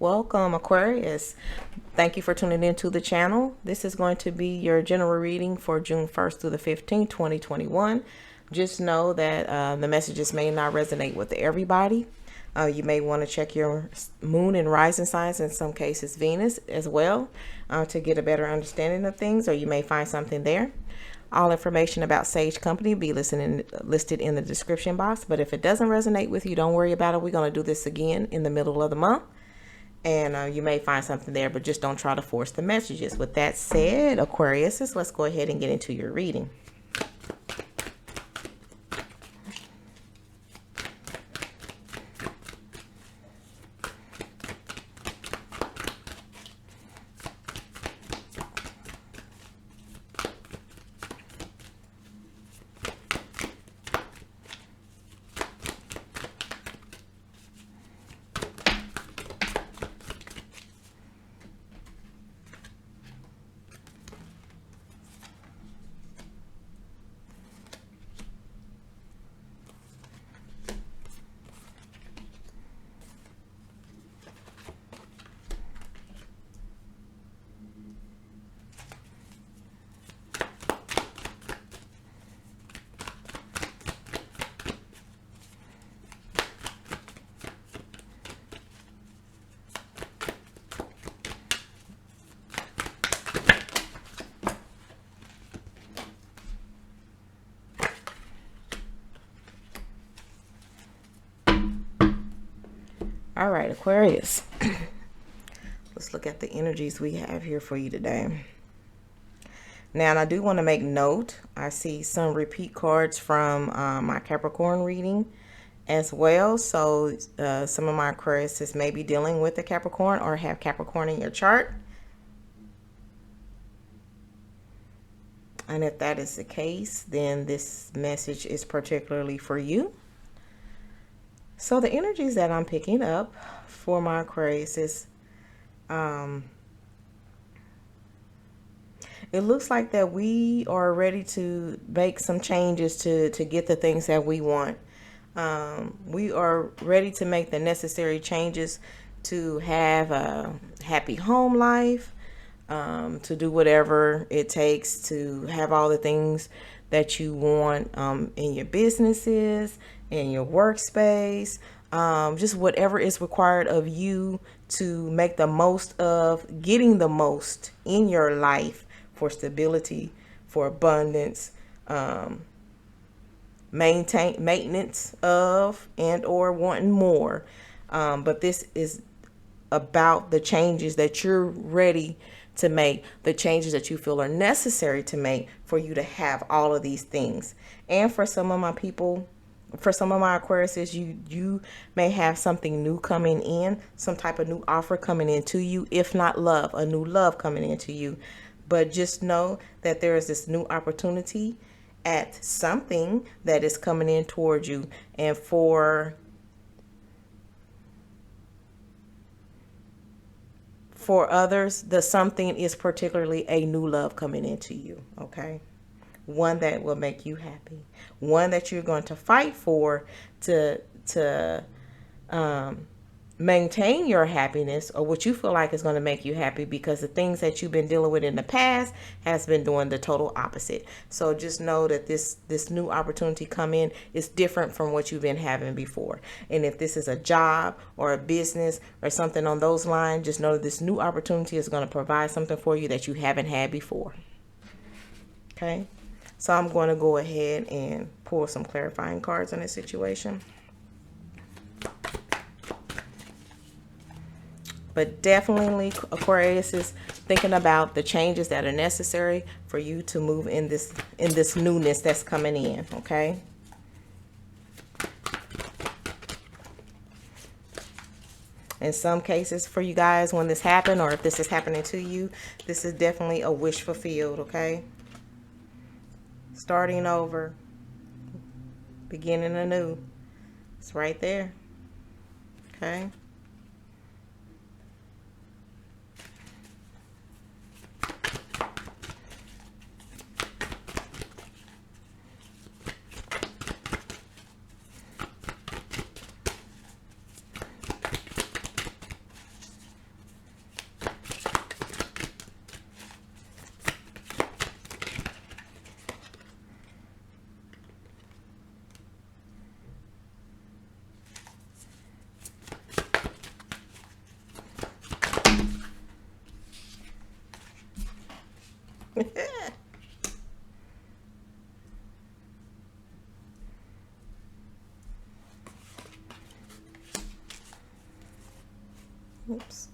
Welcome, Aquarius. Thank you for tuning into the channel. This is going to be your general reading for June 1st through the 15th, 2021. Just know that the messages may not resonate with everybody. You may want to check your moon and rising signs, in some cases Venus as well, to get a better understanding of things, or you may find something there. All information about Sage Company will be listed in the description box. But if it doesn't resonate with you, don't worry about it. We're going to do this again in the middle of the month. And you may find something there, but just don't try to force the messages. With that said, Aquarius, let's go ahead and get into your reading. All right, Aquarius. Let's look at the energies we have here for you today. Now, and I do want to make note, I see some repeat cards from my Capricorn reading as well. So some of my Aquariuses may be dealing with the Capricorn or have Capricorn in your chart. And if that is the case, then this message is particularly for you. So the energies that I'm picking up for my Aquarius is, it looks like that we are ready to make some changes to get the things that we want. We are ready to make the necessary changes to have a happy home life, to do whatever it takes to have all the things that you want in your businesses, in your workspace, just whatever is required of you to make the most of getting the most in your life for stability, for abundance, maintenance of, and or wanting more. But this is about the changes that you're ready to make, the changes that you feel are necessary to make for you to have all of these things. And for some of my people, for some of my Aquariuses, you may have something new coming in, some type of new offer coming into you, if not love, a new love coming into you. But just know that there is this new opportunity at something that is coming in towards you. And for others, the something is particularly a new love coming into you, okay? One that will make you happy, one that you're going to fight for to maintain your happiness, or what you feel like is going to make you happy, because the things that you've been dealing with in the past has been doing the total opposite. So just know that this new opportunity come in is different from what you've been having before. And if this is a job or a business or something on those lines, just know that this new opportunity is going to provide something for you that you haven't had before. Okay, so I'm going to go ahead and pull some clarifying cards on this situation. But definitely, Aquarius is thinking about the changes that are necessary for you to move in this newness that's coming in, okay? In some cases for you guys, when this happened, or if this is happening to you, this is definitely a wish fulfilled, okay? Starting over, beginning anew. It's right there, okay? Oops.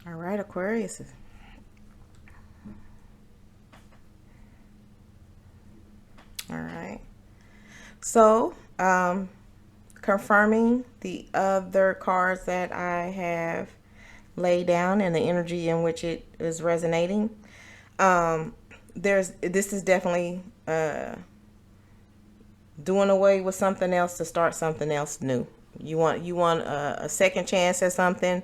All right, Aquarius. All right. So, confirming the other cards that I have laid down and the energy in which it is resonating. This is definitely doing away with something else to start something else new. You want a second chance at something.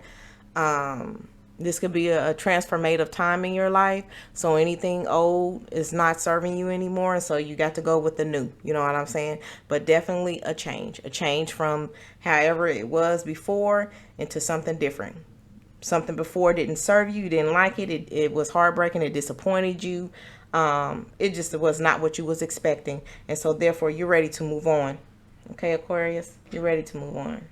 This could be a transformative time in your life. So anything old is not serving you anymore. And so you got to go with the new. You know what I'm saying? But definitely a change from however it was before into something different. Something before didn't serve you. You didn't like it. It was heartbreaking. It disappointed you. It just was not what you was expecting. And so therefore you're ready to move on. Okay, Aquarius, you're ready to move on.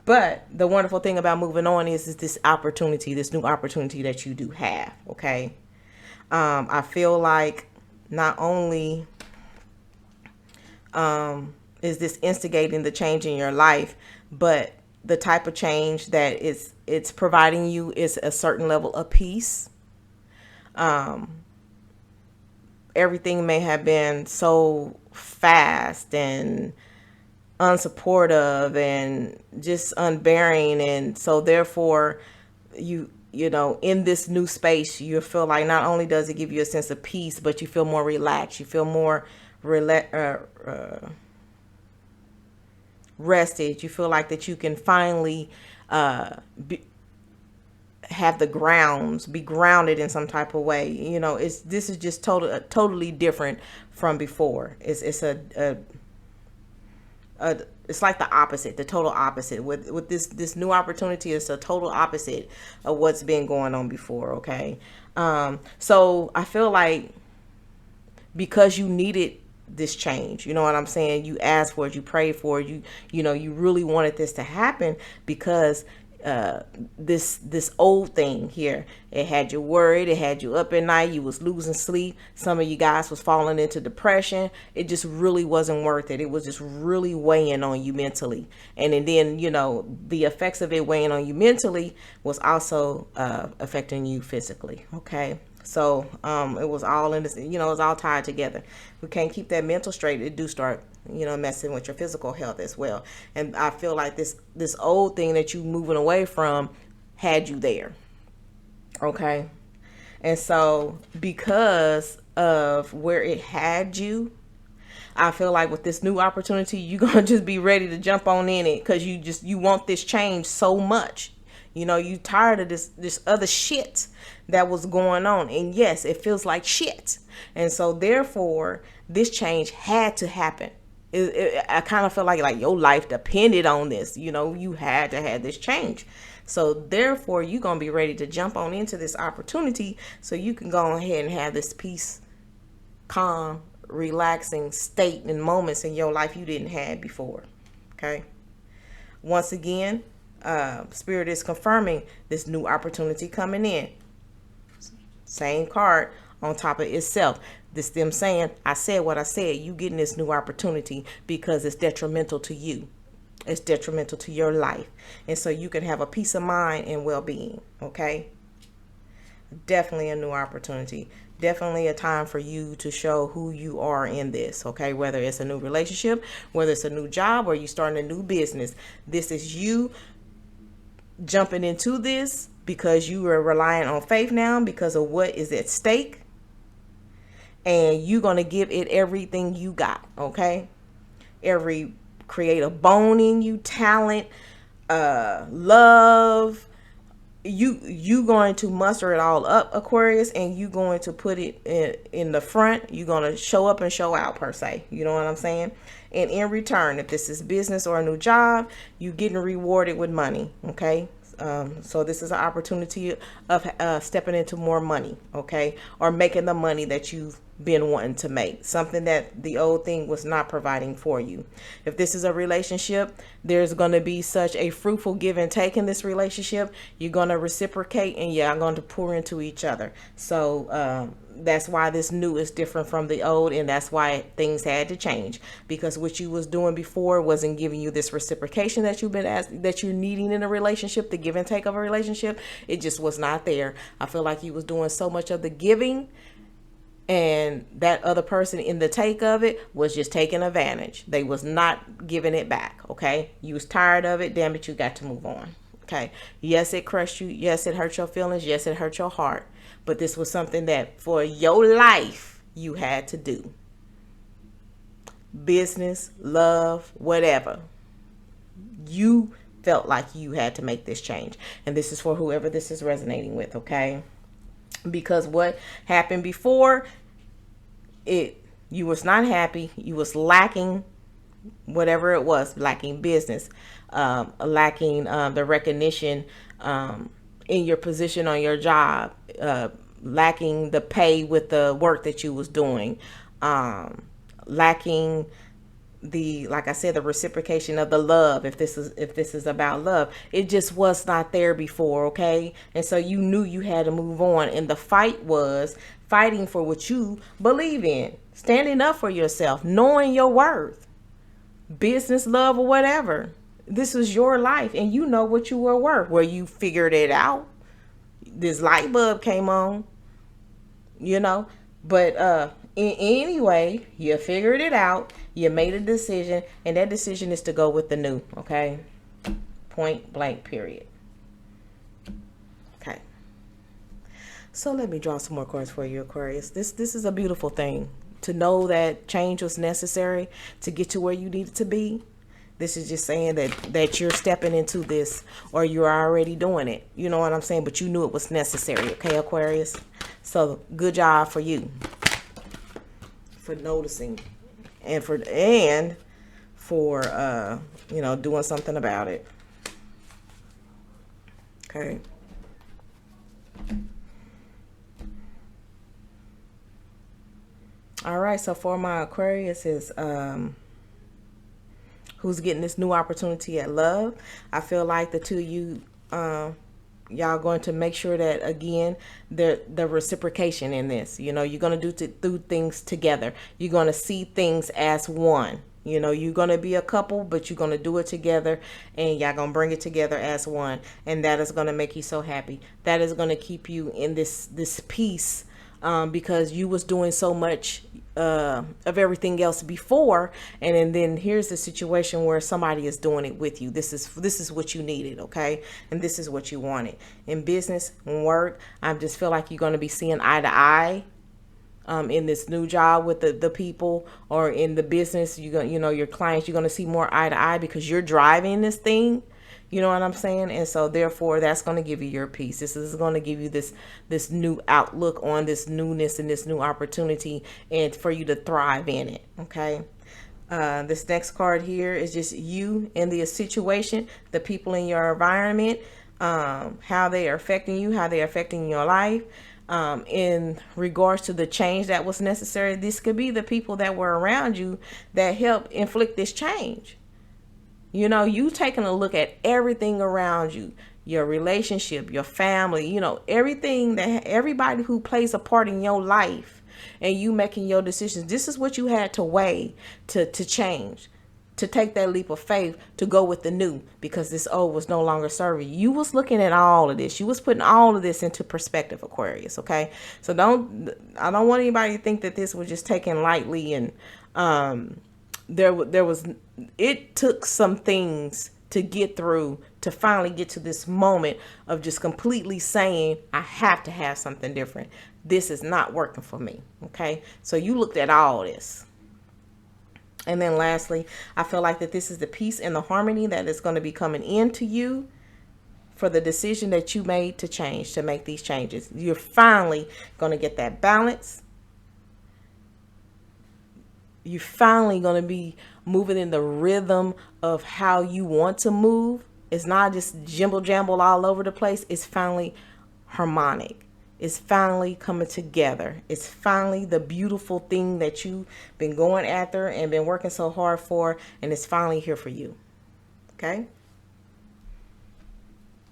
But the wonderful thing about moving on is this opportunity, this new opportunity that you do have. Okay. I feel like not only is this instigating the change in your life, but the type of change that it's providing you is a certain level of peace. Everything may have been so fast and unsupportive and just unbearing, and so therefore you know, in this new space, you feel like not only does it give you a sense of peace, but you feel more relaxed, you feel more rested. You feel like that you can finally have the grounds, be grounded in some type of way. You know, this is just totally different from before. It's like the opposite, the total opposite. With this new opportunity, it's a total opposite of what's been going on before. Okay, so I feel like because you needed this change, you know what I'm saying? You asked for it, you prayed for it, you know, you really wanted this to happen because this old thing here, it had you worried, it had you up at night, you was losing sleep, some of you guys was falling into depression. It just really wasn't worth it. It was just really weighing on you mentally, and then you know, the effects of it weighing on you mentally was also affecting you physically. Okay, so it was all in this, you know, it was all tied together. We can't keep that mental straight, it do start, you know, messing with your physical health as well. And I feel like this old thing that you moving away from had you there. Okay. And so because of where it had you, I feel like with this new opportunity, you're going to just be ready to jump on in it because you want this change so much. You know, you tired of this other shit that was going on. And yes, it feels like shit. And so therefore, this change had to happen. I kind of feel like your life depended on this. You know, you had to have this change. So therefore, you're going to be ready to jump on into this opportunity so you can go ahead and have this peace, calm, relaxing state and moments in your life you didn't have before. Okay. Once again, Spirit is confirming this new opportunity coming in. Same card on top of itself. This them saying, I said what I said. You getting this new opportunity because it's detrimental to you. It's detrimental to your life. And so you can have a peace of mind and well-being. Okay. Definitely a new opportunity. Definitely a time for you to show who you are in this. Okay. Whether it's a new relationship, whether it's a new job, or you starting a new business. This is you jumping into this because you are relying on faith now because of what is at stake. And you're going to give it everything you got. Okay. Every creative bone in you, talent, love, you going to muster it all up, Aquarius, and you going to put it in the front. You're going to show up and show out, per se. You know what I'm saying? And in return, if this is business or a new job, you getting rewarded with money. Okay. So this is an opportunity of stepping into more money, okay, or making the money that you've been wanting to make, something that the old thing was not providing for you. If this is a relationship, there's going to be such a fruitful give and take in this relationship. You're going to reciprocate, and you're going to pour into each other. So that's why this new is different from the old, and that's why things had to change, because what you was doing before wasn't giving you this reciprocation that you've been that you're needing in a relationship. The give and take of a relationship, it just was not there. I feel like you was doing so much of the giving, and that other person in the take of it was just taking advantage. They was not giving it back. Okay, you was tired of it. Damn it, you got to move on. Okay, yes, it crushed you. Yes, it hurt your feelings. Yes, it hurt your heart. But this was something that for your life you had to do. Business, love, whatever. You felt like you had to make this change. And this is for whoever this is resonating with, okay? Because what happened before, you was not happy. You was lacking whatever it was, lacking business, lacking the recognition in your position on your job, lacking the pay with the work that you was doing, lacking the, like I said, the reciprocation of the love. If this is about love, it just was not there before. Okay. And so you knew you had to move on, and the fight was fighting for what you believe in, standing up for yourself, knowing your worth, business, love, or whatever. This is your life, and you know what you were worth. Where you figured it out, this light bulb came on, you know. But anyway, you figured it out. You made a decision, and that decision is to go with the new. Okay, point blank, period. Okay. So let me draw some more cards for you, Aquarius. This is a beautiful thing to know that change was necessary to get to where you needed to be. This is just saying that you're stepping into this, or you're already doing it. You know what I'm saying? But you knew it was necessary. Okay, Aquarius? So good job for you for noticing and for doing something about it. Okay. All right. So for my Aquarius is who's getting this new opportunity at love. I feel like the two of you, y'all going to make sure that, again, the reciprocation in this. You know, you're going to do things together. You're going to see things as one. You know, you're going to be a couple, but you're going to do it together, and y'all going to bring it together as one. And that is going to make you so happy. That is going to keep you in this peace, because you was doing so much of everything else before, and then here's the situation where somebody is doing it with you. This is what you needed, okay? And this is what you wanted. In business and work, I just feel like you're going to be seeing eye to eye in this new job with the people, or in the business, your clients, you're going to see more eye to eye because you're driving this thing. You know what I'm saying? And so therefore that's going to give you your peace. This is going to give you this new outlook on this newness and this new opportunity, and for you to thrive in it. Okay. This next card here is just you in the situation, the people in your environment, how they are affecting you, how they're affecting your life. In regards to the change that was necessary, this could be the people that were around you that helped inflict this change. You know, you taking a look at everything around you, your relationship, your family, everybody who plays a part in your life, and you making your decisions. This is what you had to weigh to change, to take that leap of faith, to go with the new, because this old was no longer serving you. You was looking at all of this. You was putting all of this into perspective, Aquarius. Okay. So I don't want anybody to think that this was just taken lightly, and, it took some things to get through to finally get to this moment of just completely saying, I have to have something different. This is not working for me. Okay. So you looked at all this. And then lastly, I feel like that this is the peace and the harmony that is going to be coming into you. for the decision that you made to change, to make these changes. You're finally going to get that balance. You're finally going to be moving in the rhythm of how you want to move. It's not just jimble jamble all over the place. It's finally harmonic. It's finally coming together. It's finally the beautiful thing that you've been going after and been working so hard for, and it's finally here for you. Okay?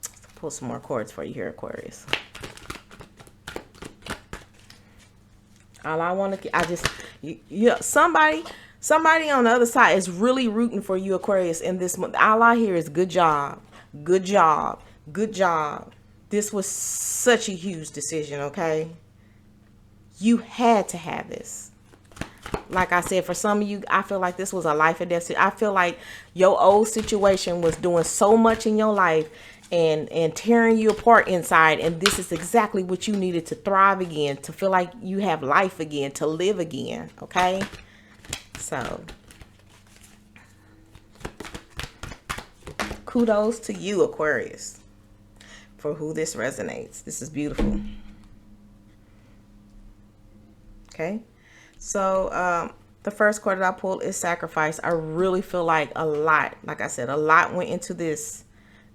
Let's pull some more cards for you here, Aquarius. All I want to, somebody on the other side is really rooting for you, Aquarius, in this month. All I hear is good job, good job, good job. This was such a huge decision, okay? You had to have this. Like I said, for some of you, I feel like this was a life or death. I feel like your old situation was doing so much in your life and tearing you apart inside. And this is exactly what you needed to thrive again, to feel like you have life again, to live again, okay? So, kudos to you, Aquarius, for who this resonates. This is beautiful. Okay, so the first card that I pulled is sacrifice. I really feel like a lot, like I said, a lot went into this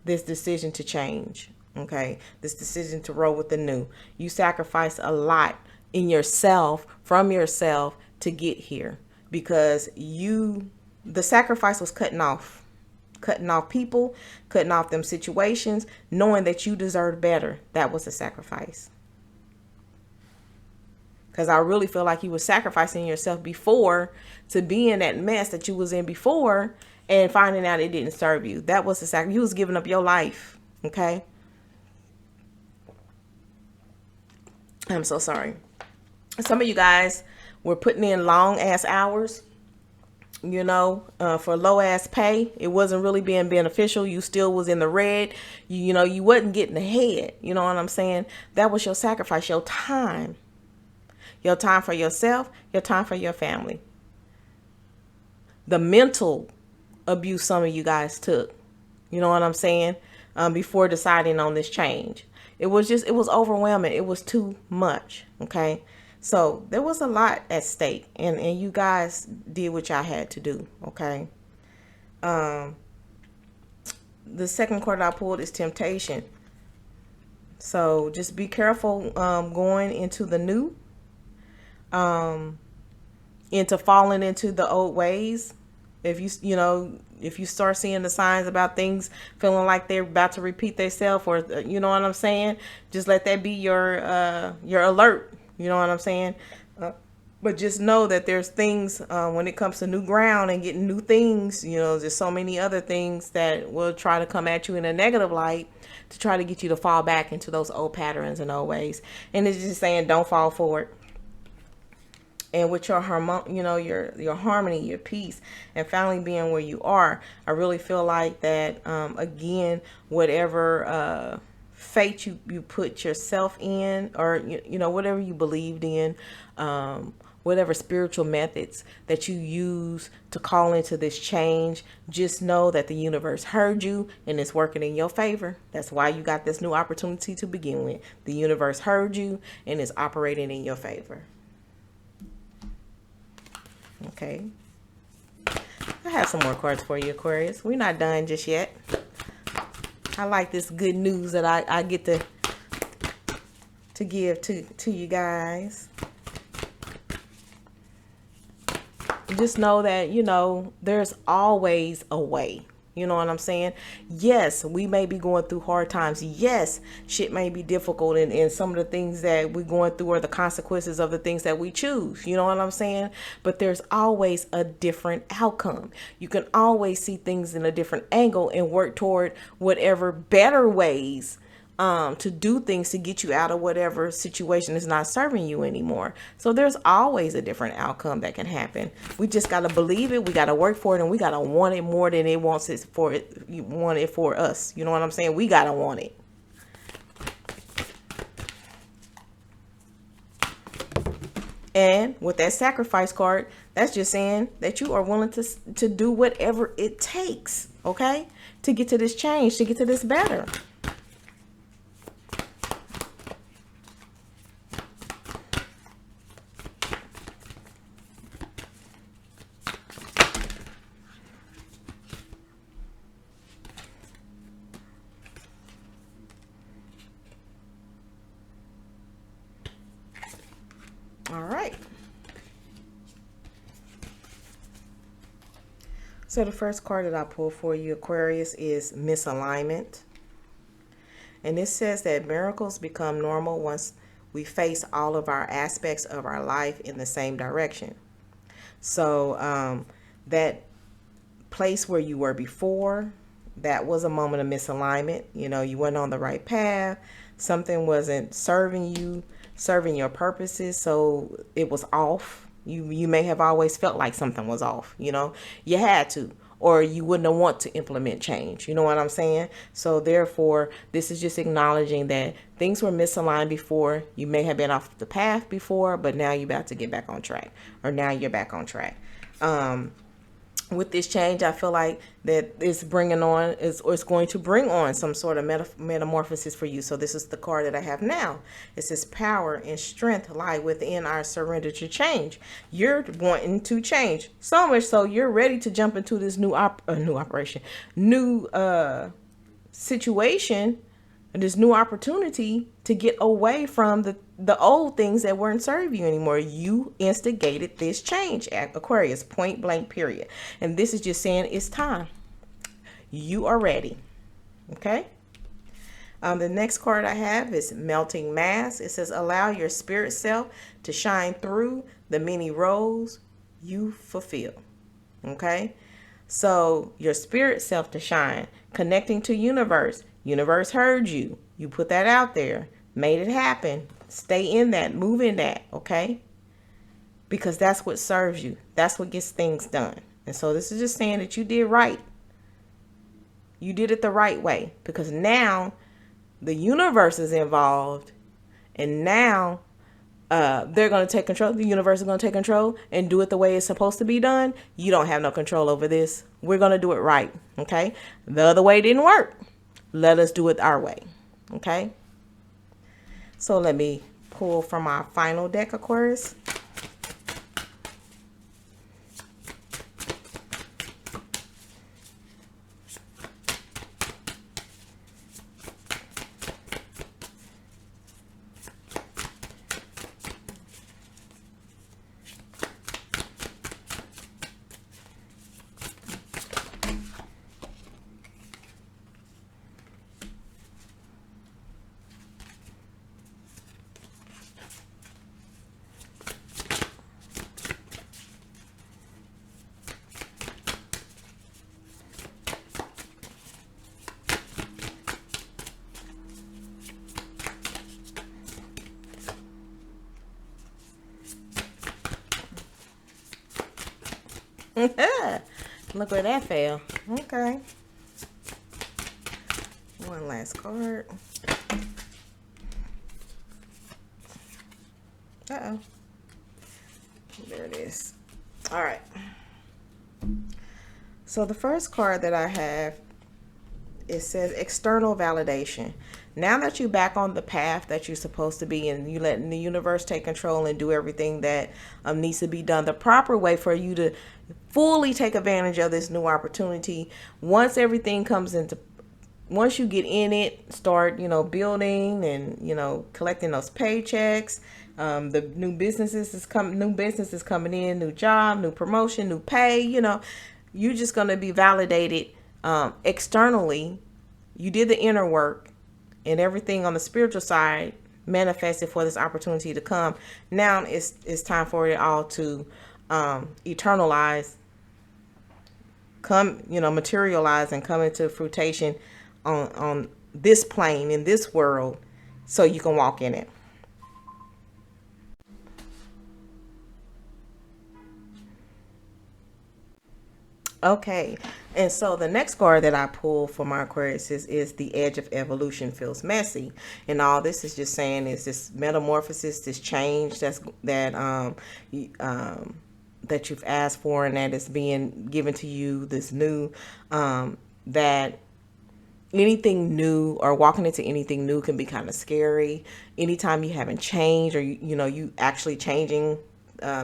decision to change. Okay, this decision to roll with the new. You sacrificed a lot in yourself, from yourself, to get here, because the sacrifice was cutting off people, cutting off them situations, knowing that you deserved better. That was a sacrifice. Because I really feel like you were sacrificing yourself before to be in that mess that you was in before, and finding out it didn't serve you. That was the sacrifice. You was giving up your life. Okay. I'm so sorry. Some of you guys were putting in long ass hours, for low ass pay. It wasn't really being beneficial. You still was in the red. You wasn't getting ahead. You know what I'm saying? That was your sacrifice, your time. Your time for yourself, your time for your family. The mental abuse some of you guys took, you know what I'm saying? Before deciding on this change. It was overwhelming. It was too much. Okay. So there was a lot at stake, and you guys did what y'all had to do. Okay. The second card I pulled is temptation. So just be careful going into the new, into falling into the old ways. If you start seeing the signs about things feeling like they're about to repeat themselves, or you know what I'm saying, just let that be your alert. You know what I'm saying? But just know that there's things when it comes to new ground and getting new things, there's so many other things that will try to come at you in a negative light to try to get you to fall back into those old patterns and old ways. And it's just saying, don't fall for it. And with your your harmony, your peace, and finally being where you are, I really feel like that, again, whatever fate you put yourself in, or whatever you believed in, whatever spiritual methods that you use to call into this change, just know that the universe heard you and it's working in your favor. That's why you got this new opportunity to begin with. The universe heard you and is operating in your favor. Okay, I have some more cards for you, Aquarius. We're not done just yet. I like this good news that I get to give to you guys. Just know that, there's always a way. You know what I'm saying? Yes, we may be going through hard times. Yes, shit may be difficult, and some of the things that we're going through are the consequences of the things that we choose. You know what I'm saying? But there's always a different outcome. You can always see things in a different angle and work toward whatever better ways to do things to get you out of whatever situation is not serving you anymore. So there's always a different outcome that can happen. We just got to believe it. We got to work for it, and we got to want it more than it wants it for it. You want it for us. You know what I'm saying? We got to want it. And with that sacrifice card, that's just saying that you are willing to do whatever it takes, okay, to get to this change, to get to this better. So the first card that I pulled for you, Aquarius, is misalignment. And this says that miracles become normal once we face all of our aspects of our life in the same direction. So that place where you were before, that was a moment of misalignment. You know, you weren't on the right path. Something wasn't serving you, serving your purposes. So it was off. You may have always felt like something was off, you know, you had to, or you wouldn't have want to implement change. You know what I'm saying? So therefore, this is just acknowledging that things were misaligned before. You may have been off the path before, but now you're about to get back on track, or now you're back on track. With this change, I feel like that it's bringing on it's going to bring on some sort of metamorphosis for you. So this is the card that I have now. It says power and strength lie within our surrender to change. You're wanting to change so much so you're ready to jump into this new situation, this new opportunity to get away from the old things that weren't serving you anymore. You instigated this change at Aquarius, point blank, period. And this is just saying it's time. You are ready. Okay. The next card I have is melting mass. It says allow your spirit self to shine through the many roles you fulfill. Okay. So your spirit self to shine, connecting to universe. Universe heard you. You put that out there, made it happen. Stay in that, move in that, okay? Because that's what serves you. That's what gets things done. And so this is just saying that you did right. You did it the right way, because now the universe is involved, and now they're going to take control. The universe is going to take control and do it the way it's supposed to be done. You don't have no control over this. We're going to do it right, okay? The other way didn't work. Let us do it our way. Okay. So let me pull from our final deck, Aquarius. Look where that fell. Okay. One last card. Uh-oh. There it is. All right. So the first card that I have, it says external validation. Now that you're back on the path that you're supposed to be, and you letting the universe take control and do everything that needs to be done the proper way for you to fully take advantage of this new opportunity. Once everything comes into, once you get in it, start, building and, collecting those paychecks. The new businesses is coming in, new job, new promotion, new pay, you're just going to be validated externally. You did the inner work, and everything on the spiritual side manifested for this opportunity to come. Now it's time for it all to eternalize, materialize and come into fruition on this plane, in this world, so you can walk in it. Okay, and so the next card that I pulled for my Aquarius is the edge of evolution feels messy, and all this is just saying is this metamorphosis, this change that you've asked for and that is being given to you. This new that anything new or walking into anything new can be kind of scary. Anytime you haven't changed, or you actually changing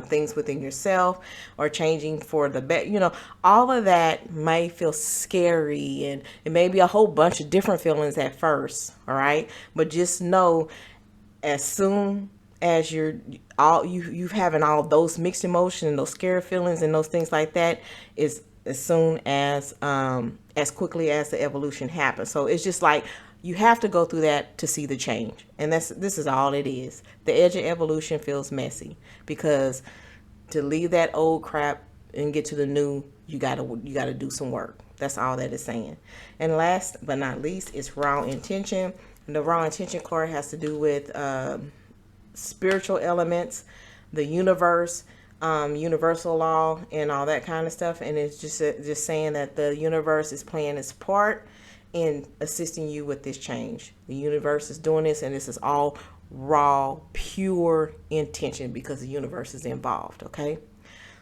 things within yourself or changing for the better, all of that may feel scary, and it may be a whole bunch of different feelings at first. All right. But just know, as soon as you've having all those mixed emotions and those scary feelings and those things like that, is soon as quickly as the evolution happens. So it's just like you have to go through that to see the change, and this is all it is. The edge of evolution feels messy because to leave that old crap and get to the new, you gotta do some work. That's all that is saying. And last but not least is wrong intention. And the wrong intention card has to do with spiritual elements, the universe, universal law, and all that kind of stuff. And it's just saying that the universe is playing its part in assisting you with this change. The universe is doing this, and this is all raw, pure intention because the universe is involved. Okay.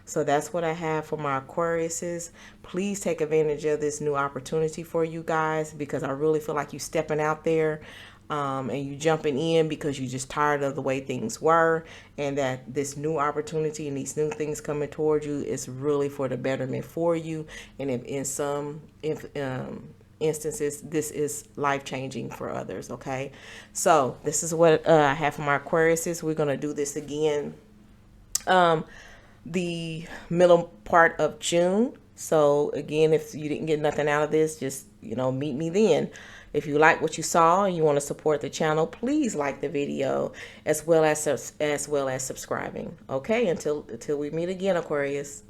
So that's what I have for my Aquariuses. Please take advantage of this new opportunity for you guys, because I really feel like you stepping out there and you jumping in because you're just tired of the way things were, and that this new opportunity and these new things coming towards you is really for the betterment for you. And if in some instances, this is life-changing for others. Okay, so this is what I have for my Aquariuses. We're going to do this again the middle part of June. So again, if you didn't get nothing out of this, just meet me then. If you like what you saw and you want to support the channel, please like the video as well as subscribing. Okay, until we meet again, Aquarius.